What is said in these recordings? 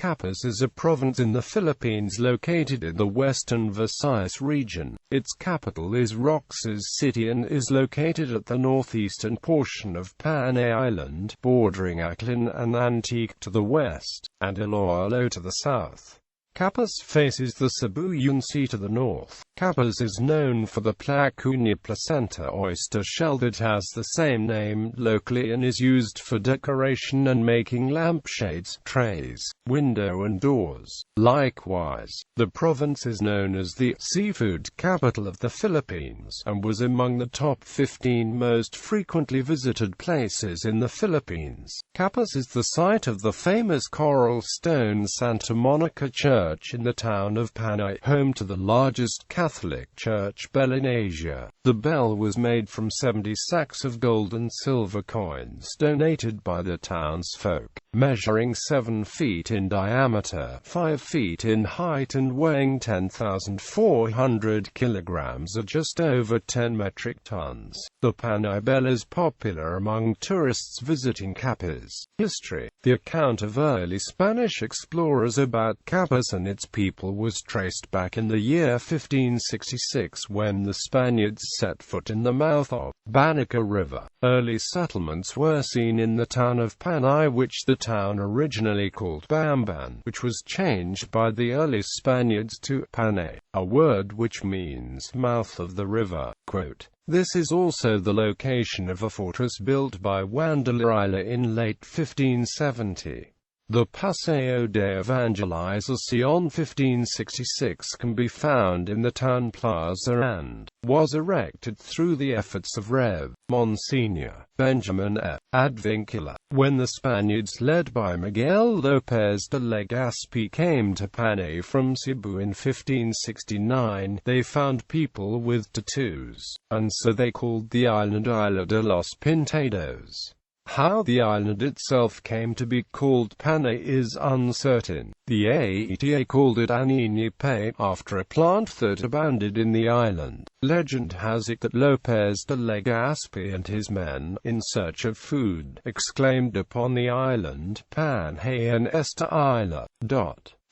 Capiz is a province in the Philippines located in the Western Visayas region. Its capital is Roxas City and is located at the northeastern portion of Panay Island, bordering Aklan and Antique to the west, and Iloilo to the south. Capiz faces the Sibuyan Sea to the north. Capiz is known for the Placuna placenta oyster shell that has the same name locally and is used for decoration and making lampshades, trays, window and doors. Likewise, the province is known as the seafood capital of the Philippines, and was among the top 15 most frequently visited places in the Philippines. Capiz is the site of the famous coral stone Santa Monica Church in the town of Panay, home to the largest Catholic church bell in Asia. The bell was made from 70 sacks of gold and silver coins donated by the townsfolk, measuring 7 feet in diameter, 5 feet in height and weighing 10,400 kilograms or just over 10 metric tons. The Panay bell is popular among tourists visiting Capiz. History. The account of early Spanish explorers about Capiz and its people was traced back in the year 1566 when the Spaniards set foot in the mouth of Banaka River. Early settlements were seen in the town of Panay, which the town originally called Bamban, which was changed by the early Spaniards to Panay, a word which means mouth of the river. Quote, "This is also the location of a fortress built by Wanderila in late 1570. The Paseo de Evangelización 1566 can be found in the town plaza and was erected through the efforts of Rev. Monsignor Benjamin F. Advincula. When the Spaniards led by Miguel López de Legazpi came to Panay from Cebu in 1569, they found people with tattoos, and so they called the island Isla de los Pintados. How the island itself came to be called Panay is uncertain. The Aeta called it Aninipe, after a plant that abounded in the island. Legend has it that López de Legazpi and his men, in search of food, exclaimed upon the island, "Panay en esta isla."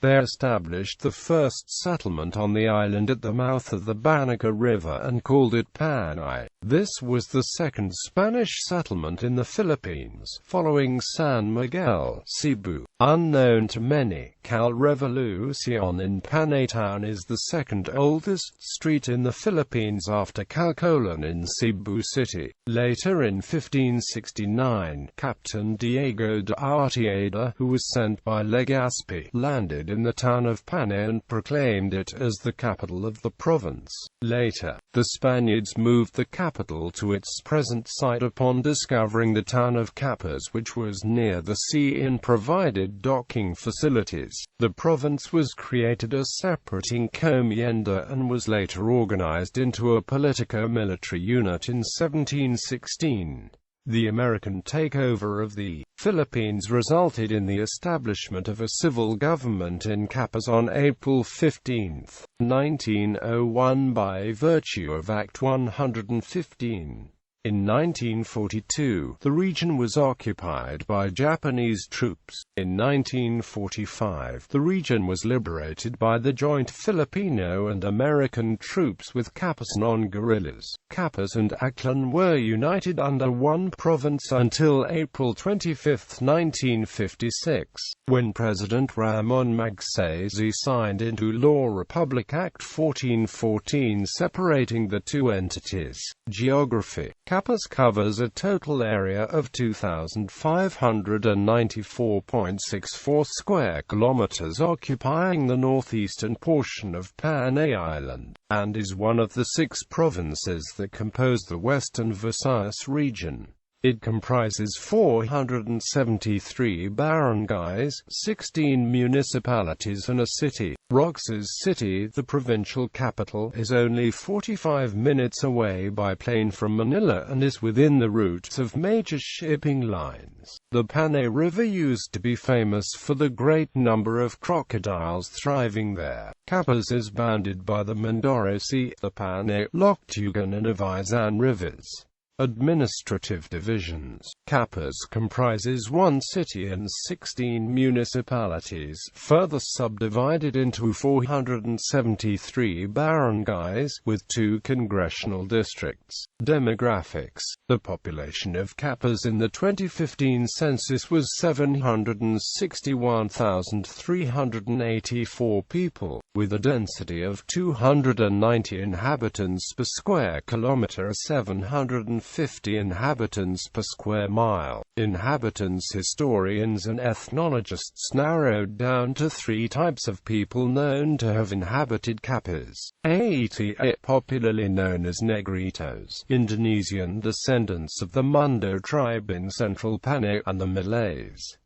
They established the first settlement on the island at the mouth of the Banaka River and called it Panay. This was the second Spanish settlement in the Philippines, following San Miguel, Cebu. Unknown to many, Cal Revolucion in Panay Town is the second oldest street in the Philippines after Calcolan in Cebu City. Later in 1569, Captain Diego de Artieda, who was sent by Legazpi, landed in the town of Panay and proclaimed it as the capital of the province. Later, the Spaniards moved the capital to its present site upon discovering the town of Capiz, which was near the sea and provided docking facilities. The province was created a separate encomienda and was later organized into a politico-military unit in 1716. The American takeover of the Philippines resulted in the establishment of a civil government in Capiz on April 15, 1901 by virtue of Act 115. In 1942, the region was occupied by Japanese troops. In 1945, the region was liberated by the joint Filipino and American troops with Capiz non-guerrillas. Capiz and Aklan were united under one province until April 25, 1956, when President Ramon Magsaysay signed into law Republic Act 1414 separating the two entities. Geography. Capiz covers a total area of 2,594.64 square kilometers, occupying the northeastern portion of Panay Island, and is one of the 6 provinces that compose the Western Visayas region. It comprises 473 barangays, 16 municipalities and a city. Roxas City, the provincial capital, is only 45 minutes away by plane from Manila and is within the routes of major shipping lines. The Panay River used to be famous for the great number of crocodiles thriving there. Capiz is bounded by the Mindoro Sea, the Panay, Loctugan and Avizan rivers. Administrative divisions. Capiz comprises one city and 16 municipalities, further subdivided into 473 barangays, with 2 congressional districts. Demographics. The population of Capiz in the 2015 census was 761,384 people, with a density of 290 inhabitants per square kilometre, 750 inhabitants per square mile. Inhabitants. Historians and ethnologists narrowed down to 3 types of people known to have inhabited Capiz. 88, popularly known as Negritos, Indonesian descendants of the Mundo tribe in central Panay, and the Malays.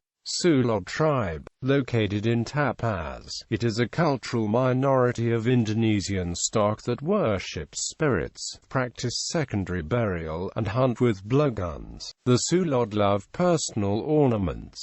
Sulod tribe, located in Tapaz. It is a cultural minority of Indonesian stock that worships spirits, practice secondary burial, and hunt with blowguns. The Sulod love personal ornaments.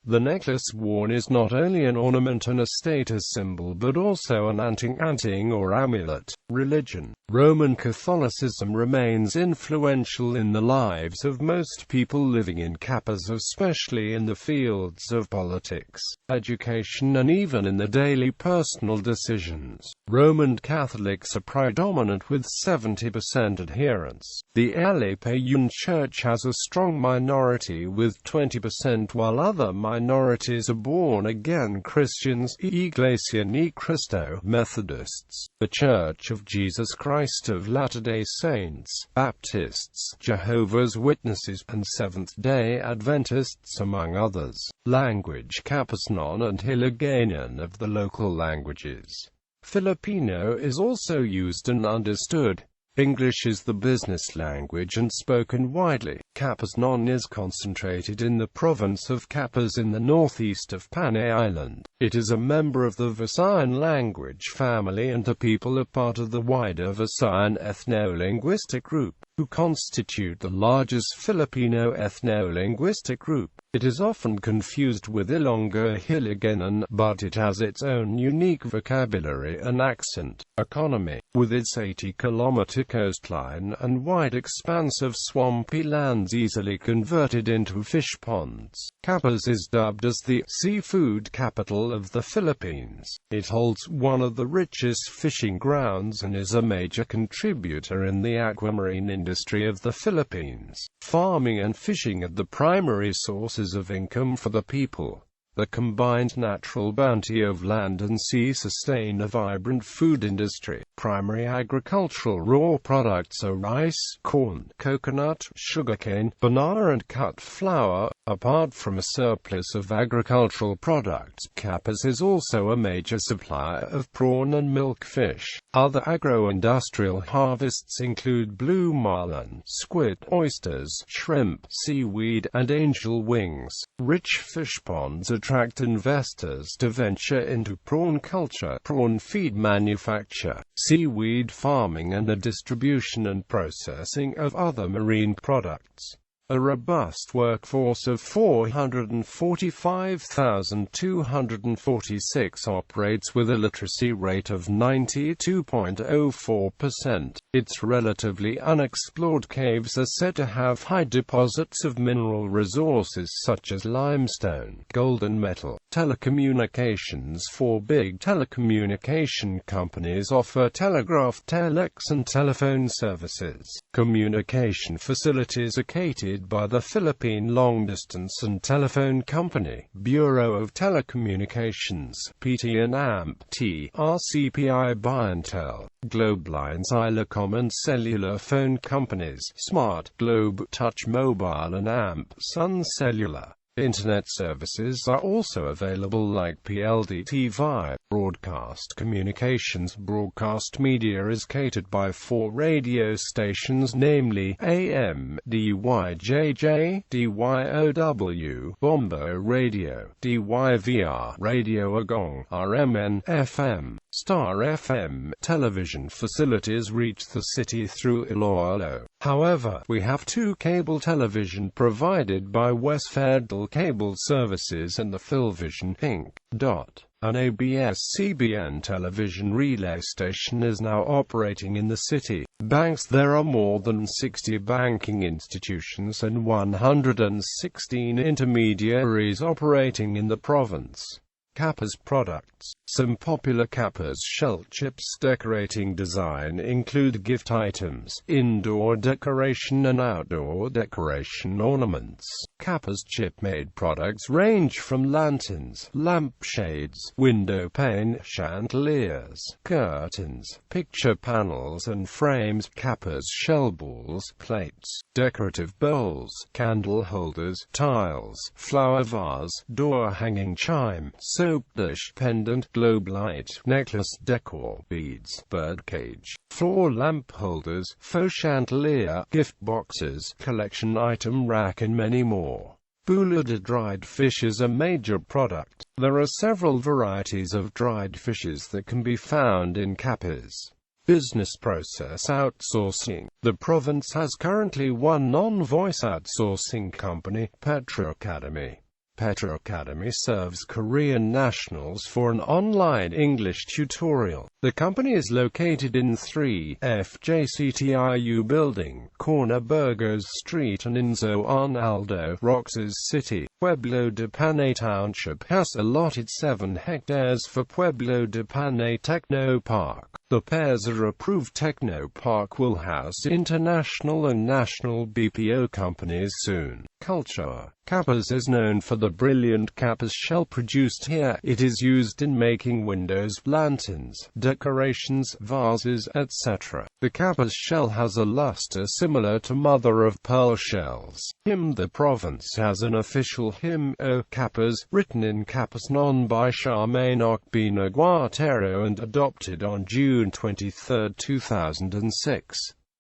The necklace worn is not only an ornament and a status symbol but also an anting or amulet. Religion. Roman Catholicism remains influential in the lives of most people living in Capiz, especially in the fields of politics, education and even in the daily personal decisions. Roman Catholics are predominant with 70% adherents. The Alipayun Church has a strong minority with 20%, while other minorities are born-again Christians, Iglesia Ni Cristo, Methodists, The Church of Jesus Christ of Latter-day Saints, Baptists, Jehovah's Witnesses, and Seventh-day Adventists, among others. Language. Capiznon and Hiligaynon of the local languages. Filipino is also used and understood. English is the business language and spoken widely. Capiznon is concentrated in the province of Capiz in the northeast of Panay Island. It is a member of the Visayan language family, and the people are part of the wider Visayan ethno-linguistic group, who constitute the largest Filipino ethno-linguistic group. It is often confused with Ilonggo Hiligaynon, but it has its own unique vocabulary and accent. Economy. With its 80-kilometer coastline and wide expanse of swampy lands easily converted into fish ponds, Capiz is dubbed as the seafood capital of the Philippines. It holds one of the richest fishing grounds and is a major contributor in the aquamarine industry of the Philippines. Farming and fishing are the primary sources of income for the people. The combined natural bounty of land and sea sustain a vibrant food industry. Primary agricultural raw products are rice, corn, coconut, sugarcane, banana and cut flour. Apart from a surplus of agricultural products, Capiz is also a major supplier of prawn and milkfish. Other agro-industrial harvests include blue marlin, squid, oysters, shrimp, seaweed, and angel wings. Rich fish ponds attract investors to venture into prawn culture, prawn feed manufacture, seaweed farming, and the distribution and processing of other marine products. A robust workforce of 445,246 operates with a literacy rate of 92.04%. Its relatively unexplored caves are said to have high deposits of mineral resources such as limestone, gold and metal. Telecommunications. 4 big telecommunication companies offer telegraph, telex and telephone services. Communication facilities are catered by the Philippine Long Distance and Telephone Company, Bureau of Telecommunications, PT and AMP-T, RCPI Buyantel, Globelines, Ilocom and cellular phone companies, Smart, Globe, Touch Mobile and AMP, Sun Cellular. Internet services are also available like PLDT. Broadcast communications. Broadcast media is catered by 4 radio stations, namely AM, DYJJ, DYOW, Bombo Radio, DYVR, Radio Agong, RMN, FM, Star FM. Television facilities reach the city through Iloilo. However, we have 2 cable television provided by Westfedel Cable Services and the Philvision Inc. An ABS-CBN television relay station is now operating in the city. Banks: there are more than 60 banking institutions and 116 intermediaries operating in the province. Capiz products. Some popular Capiz shell chips decorating design include gift items, indoor decoration and outdoor decoration ornaments. Capiz chip-made products range from lanterns, lampshades, window pane, chandeliers, curtains, picture panels and frames, Capiz shell balls, plates, decorative bowls, candle holders, tiles, flower vase, door hanging chime, soap dish, pendant, globe light, necklace decor, beads, birdcage, floor lamp holders, faux chandelier, gift boxes, collection item rack and many more. Boulada dried fish is a major product. There are several varieties of dried fishes that can be found in Capiz. Business process outsourcing. The province has currently one non-voice outsourcing company, Petroacademy. Petroacademy serves Korean nationals for an online English tutorial. The company is located in 3 FJCTIU Building, corner Burgers Street and Inzo on Aldo, Roxas City. Pueblo de Panay Township has allotted 7 hectares for Pueblo de Panay Techno Park. The PERSA-approved Techno Park will house international and national BPO companies soon. Culture. Capiz is known for the brilliant Capiz shell produced here. It is used in making windows, lanterns, decorations, vases, etc. The Capiz shell has a luster similar to mother-of-pearl shells. The province has an official hymn, O Capiz, written in Capiz non by Charmaine Okbina Guatero and adopted on June 23, 2006.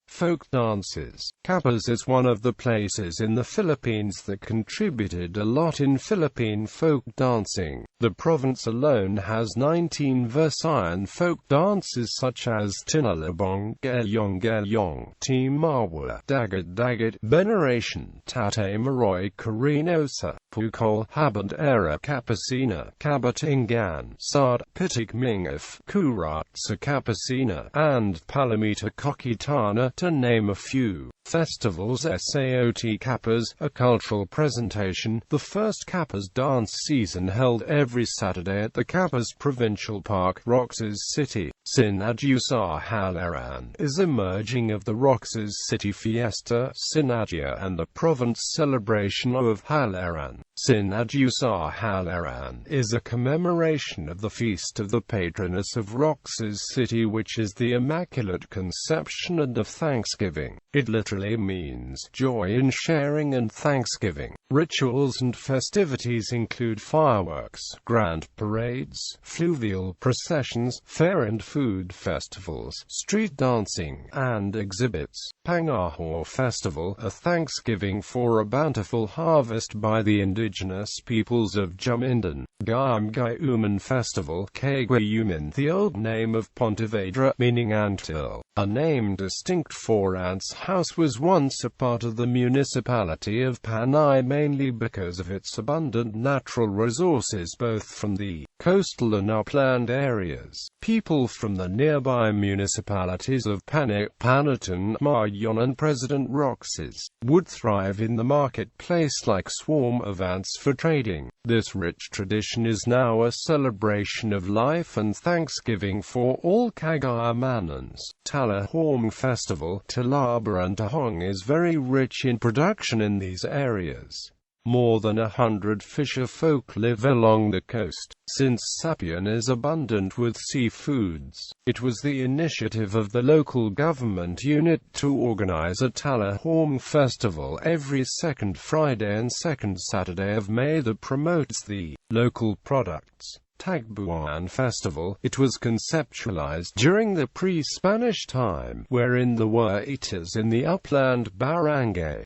Folk dances. Capiz is one of the places in the Philippines that contributed a lot in Philippine folk dancing. The province alone has 19 Visayan folk dances such as Tinalabong, Gelyong Gelyong, Timawa, Dagat Dagat, Veneration, Tate Maroy, Carinosa, Pukol, Habandera, Capicina, Cabatingan, Sard, Pitikmingaf, Kuratsa Capicina, and Palamita Kokitana, to name a few. Festivals. SAOT Capiz, a cultural presentation. The first Capiz dance season held every Saturday at the Capiz Provincial Park, Roxas City. Sinadju sa Halaran is a merging of the Roxas City Fiesta, Sinadya, and the province celebration of Halaran. Sinadju sa Halaran is a commemoration of the feast of the patroness of Roxas City, which is the Immaculate Conception, and of Thanksgiving. It literally means joy in sharing and thanksgiving. Rituals and festivities include fireworks, grand parades, fluvial processions, fair and food festivals, street dancing, and exhibits. Pangaho Festival, a thanksgiving for a bountiful harvest by the indigenous peoples of Jumindan. Gamgayuman Festival, Kagwayuman, the old name of Pontevedra, meaning anthill. A name distinct for Ants House, was once a part of the municipality of Panay, mainly because of its abundant natural resources both from the coastal and upland areas. People from the nearby municipalities of Panay, Panatan, Mayon and President Roxas would thrive in the marketplace like swarm of ants for trading. This rich tradition is now a celebration of life and thanksgiving for all Cagayamanans. Talahong Festival, Talaba and Tahong is very rich in production in these areas. More than 100 fisher folk live along the coast. Since Sibuyan is abundant with seafoods, it was the initiative of the local government unit to organize a Talahong festival every second Friday and second Saturday of May that promotes the local products. Tagbuan Festival. It was conceptualized during the pre-Spanish time, wherein the were eaters in the upland barangay.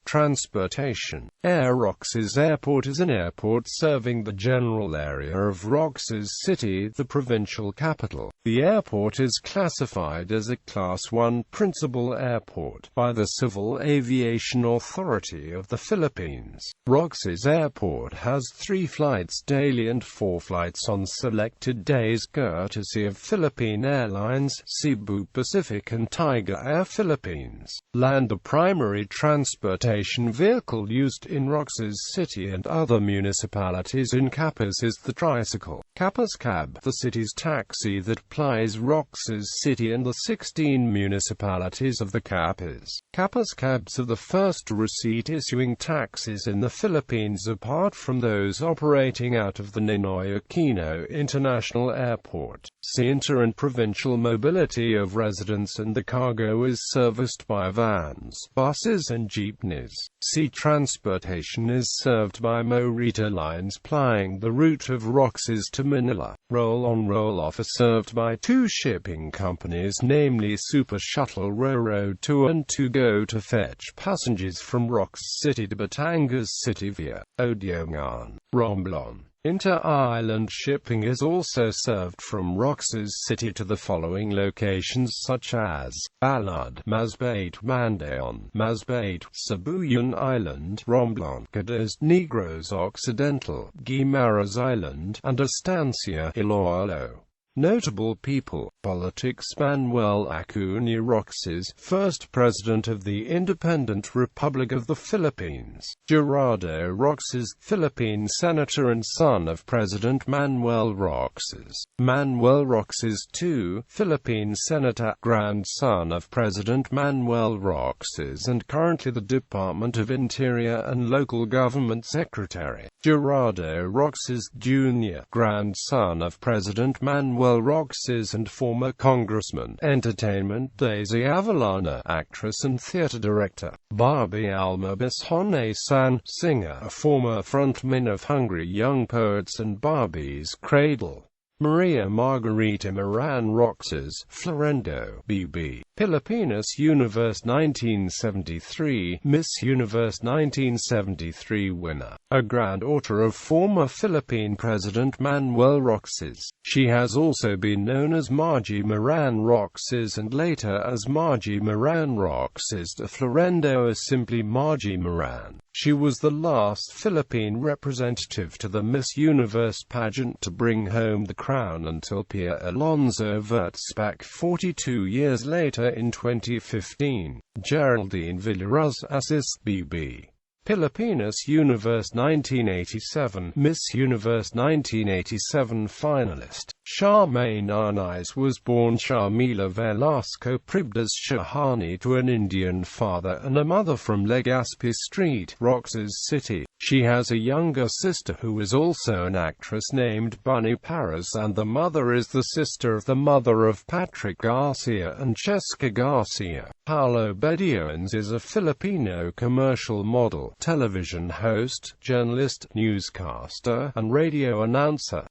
Transportation. Air Roxas Airport is an airport serving the general area of Roxas City, the provincial capital. The airport is classified as a Class 1 principal airport by the Civil Aviation Authority of the Philippines. Roxas Airport has 3 flights daily and 4 flights on selected days courtesy of Philippine Airlines, Cebu Pacific and Tiger Air Philippines. Land. The primary transportation vehicle used in Roxas City and other municipalities in Capiz is the tricycle. Capiz Cab, the city's taxi that plies Roxas City and the 16 municipalities of the Capiz. Capiz Cabs are the first receipt-issuing taxis in the Philippines apart from those operating out of the Ninoy Aquino International Airport. Inter- and provincial mobility of residents and the cargo is serviced by vans, buses and jeepneys. Sea transportation is served by Morita lines plying the route of Roxas to Manila. Roll-on roll-off is served by 2 shipping companies, namely Super Shuttle Railroad To and To Go, to fetch passengers from Roxas City to Batangas City via Odiongan, Romblon. Inter-island shipping is also served from Roxas City to the following locations such as Balud, Masbate, Mandaon, Masbate, Sibuyan Island, Romblon, Cadiz, Negros Occidental, Guimaras Island, and Estancia, Iloilo. Notable people. Politics. Manuel Acuña Roxas, first President of the Independent Republic of the Philippines. Gerardo Roxas, Philippine Senator and son of President Manuel Roxas. Manuel Roxas II, Philippine Senator, grandson of President Manuel Roxas and currently the Department of Interior and Local Government Secretary. Gerardo Roxas Jr., grandson of President Manuel Roxas and former Congressman. Entertainment. Daisy Avellana, actress and theater director. Barbie Alma Bishones-San, singer, a former frontman of Hungry Young Poets and Barbie's Cradle. Maria Margarita Moran Roxas, Florendo, B.B. Pilipinas Universe 1973, Miss Universe 1973 winner. A granddaughter of former Philippine President Manuel Roxas. She has also been known as Margie Moran Roxas and later as Margie Moran Roxas de Florendo or simply Margie Moran. She was the last Philippine representative to the Miss Universe pageant to bring home the crown until Pia Alonzo Virts back 42 years later in 2015. Geraldine Villaraz assist B.B. Pilipinas Universe 1987, Miss Universe 1987 finalist. Charmaine Arnaiz was born Sharmila Velasco Pribdas Shahani to an Indian father and a mother from Legazpi Street, Roxas City. She has a younger sister who is also an actress named Bunny Paras, and the mother is the sister of the mother of Patrick Garcia and Cheska Garcia. Paulo Bediones is a Filipino commercial model, television host, journalist, newscaster, and radio announcer.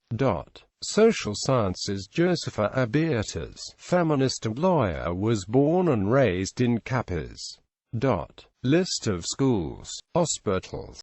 Social Sciences. Josefa Abiertas, feminist and lawyer, was born and raised in Capiz. List of schools, hospitals,